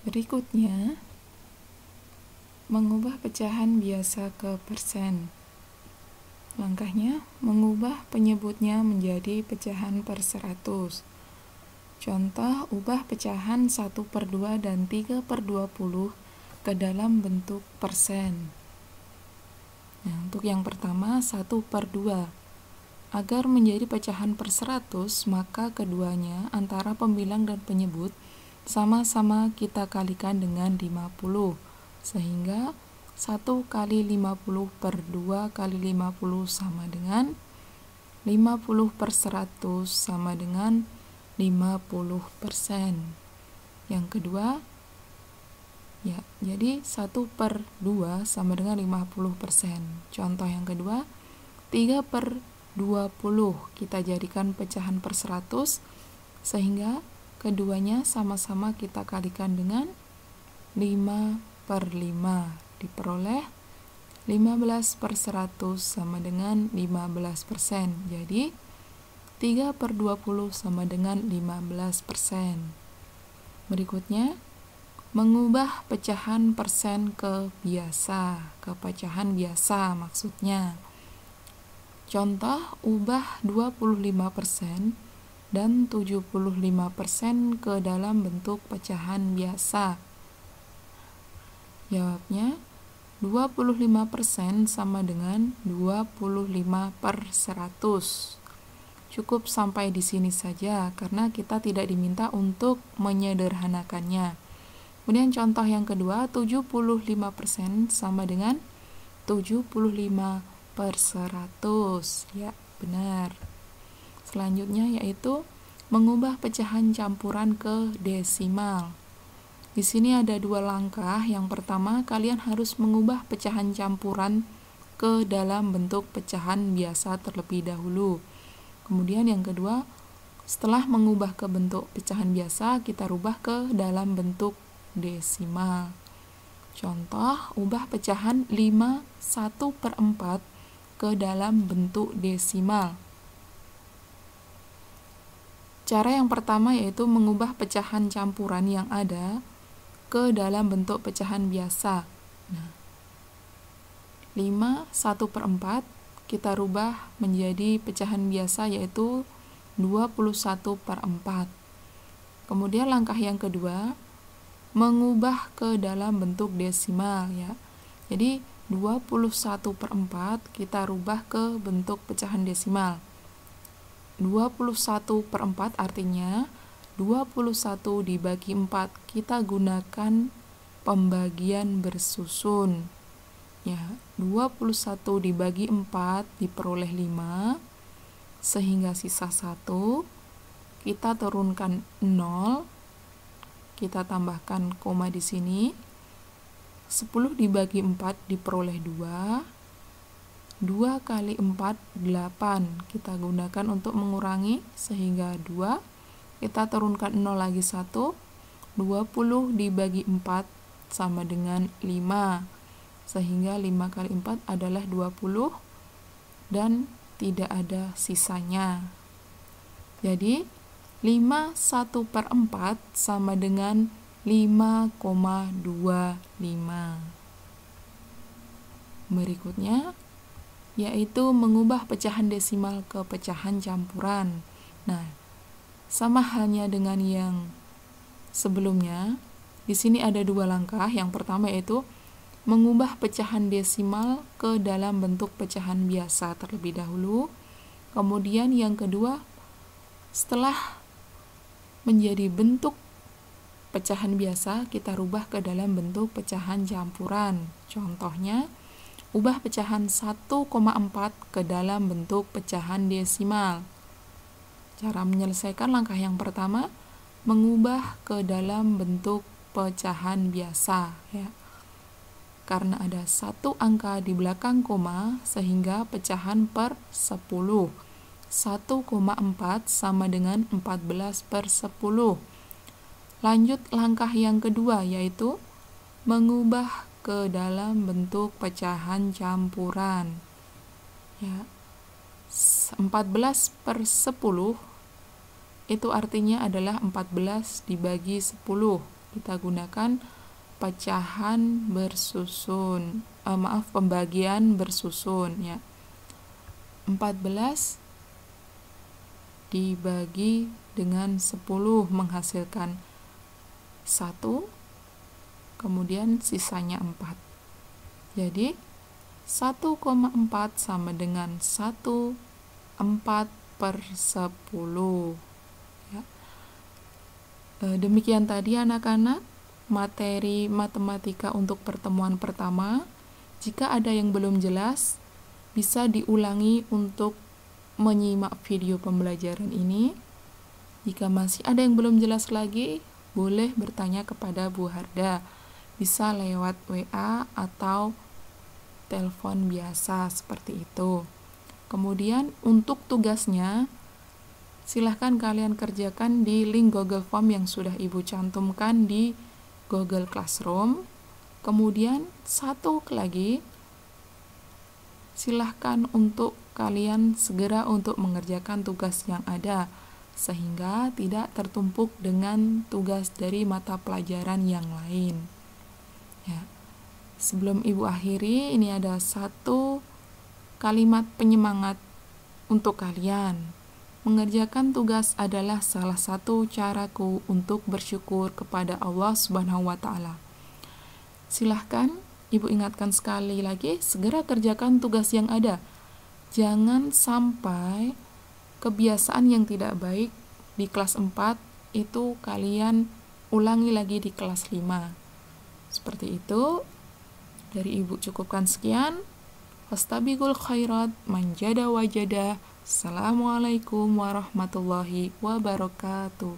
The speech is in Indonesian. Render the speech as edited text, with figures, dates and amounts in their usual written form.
Berikutnya, mengubah pecahan biasa ke persen. Langkahnya, mengubah penyebutnya menjadi pecahan per 100. Contoh, ubah pecahan 1/2 dan 3/20 ke dalam bentuk persen. Nah, untuk yang pertama, 1/2. Agar menjadi pecahan per 100, maka keduanya antara pembilang dan penyebut sama-sama kita kalikan dengan 50. Sehingga 1 kali 50 per 2 kali 50 sama dengan 50 per 100 sama dengan 50%. Yang kedua, ya, jadi 1/2 sama dengan 50%. Contoh yang kedua, 3/20 kita jadikan pecahan per 100, sehingga keduanya sama-sama kita kalikan dengan 5/5. Diperoleh 15 per 100 sama dengan 15%. Jadi 3/20 sama dengan 15%. Berikutnya, mengubah pecahan persen ke biasa, ke pecahan biasa maksudnya. Contoh, ubah 25% dan 75% ke dalam bentuk pecahan biasa. Jawabnya, 25% sama dengan 25 per 100. Cukup sampai di sini saja karena kita tidak diminta untuk menyederhanakannya. Kemudian contoh yang kedua, 75% sama dengan 75 per 100. Ya, benar. Selanjutnya yaitu mengubah pecahan campuran ke desimal. Di sini ada dua langkah. Yang pertama, kalian harus mengubah pecahan campuran ke dalam bentuk pecahan biasa terlebih dahulu. Kemudian yang kedua, setelah mengubah ke bentuk pecahan biasa, kita rubah ke dalam bentuk desimal. Contoh, ubah pecahan 5 1/4 ke dalam bentuk desimal. Cara yang pertama yaitu mengubah pecahan campuran yang ada ke dalam bentuk pecahan biasa. Nah, 5 1/4 kita rubah menjadi pecahan biasa yaitu 21/4. Kemudian langkah yang kedua, mengubah ke dalam bentuk desimal ya. Jadi 21/4 kita rubah ke bentuk pecahan desimal. 21/4 artinya 21 dibagi 4. Kita gunakan pembagian bersusun. Ya, 21 dibagi 4 diperoleh 5, sehingga sisa 1. Kita turunkan 0, kita tambahkan koma di sini. 10 dibagi 4 diperoleh 2. 2 kali 4, 8. Kita gunakan untuk mengurangi, sehingga 2. Kita turunkan 0 lagi 1. 20 dibagi 4 sama dengan 5. Sehingga 5 kali 4 adalah 20 dan tidak ada sisanya. Jadi 5 1/4 sama dengan 5,25. Berikutnya yaitu mengubah pecahan desimal ke pecahan campuran. Nah, sama halnya dengan yang sebelumnya, di sini ada dua langkah. Yang pertama yaitu mengubah pecahan desimal ke dalam bentuk pecahan biasa terlebih dahulu. Kemudian yang kedua, setelah menjadi bentuk pecahan biasa, kita rubah ke dalam bentuk pecahan campuran. Contohnya, ubah pecahan 1,4 ke dalam bentuk pecahan desimal. Cara menyelesaikan langkah yang pertama, mengubah ke dalam bentuk pecahan biasa ya. Karena ada satu angka di belakang koma, sehingga pecahan per 10. 1,4 sama dengan 14/10. Lanjut langkah yang kedua, yaitu mengubah ke dalam bentuk pecahan campuran ya. 14/10 itu artinya adalah 14 dibagi 10. kita gunakan pembagian bersusun ya. 14 dibagi dengan 10 menghasilkan 1, kemudian sisanya 4. Jadi 1,4 sama dengan 1/4/10 ya. Demikian tadi anak-anak materi matematika untuk pertemuan pertama. Jika ada yang belum jelas, bisa diulangi untuk menyimak video pembelajaran ini. Jika masih ada yang belum jelas lagi, boleh bertanya kepada Bu Harda. Bisa lewat WA atau telepon biasa seperti itu. Kemudian untuk tugasnya, silahkan kalian kerjakan di link Google Form yang sudah Ibu cantumkan di Google Classroom. Kemudian satu lagi, silahkan untuk kalian segera untuk mengerjakan tugas yang ada, sehingga tidak tertumpuk dengan tugas dari mata pelajaran yang lain. Ya. Sebelum Ibu akhiri, ini ada satu kalimat penyemangat untuk kalian. Mengerjakan tugas adalah salah satu caraku untuk bersyukur kepada Allah Subhanahu wa Ta'ala. Silahkan Ibu ingatkan sekali lagi, segera kerjakan tugas yang ada. Jangan sampai kebiasaan yang tidak baik di kelas 4 itu kalian ulangi lagi di kelas 5. Seperti itu. Dari Ibu cukupkan sekian. Fastabiqul khairat, manjada wajada. Assalamualaikum warahmatullahi wabarakatuh.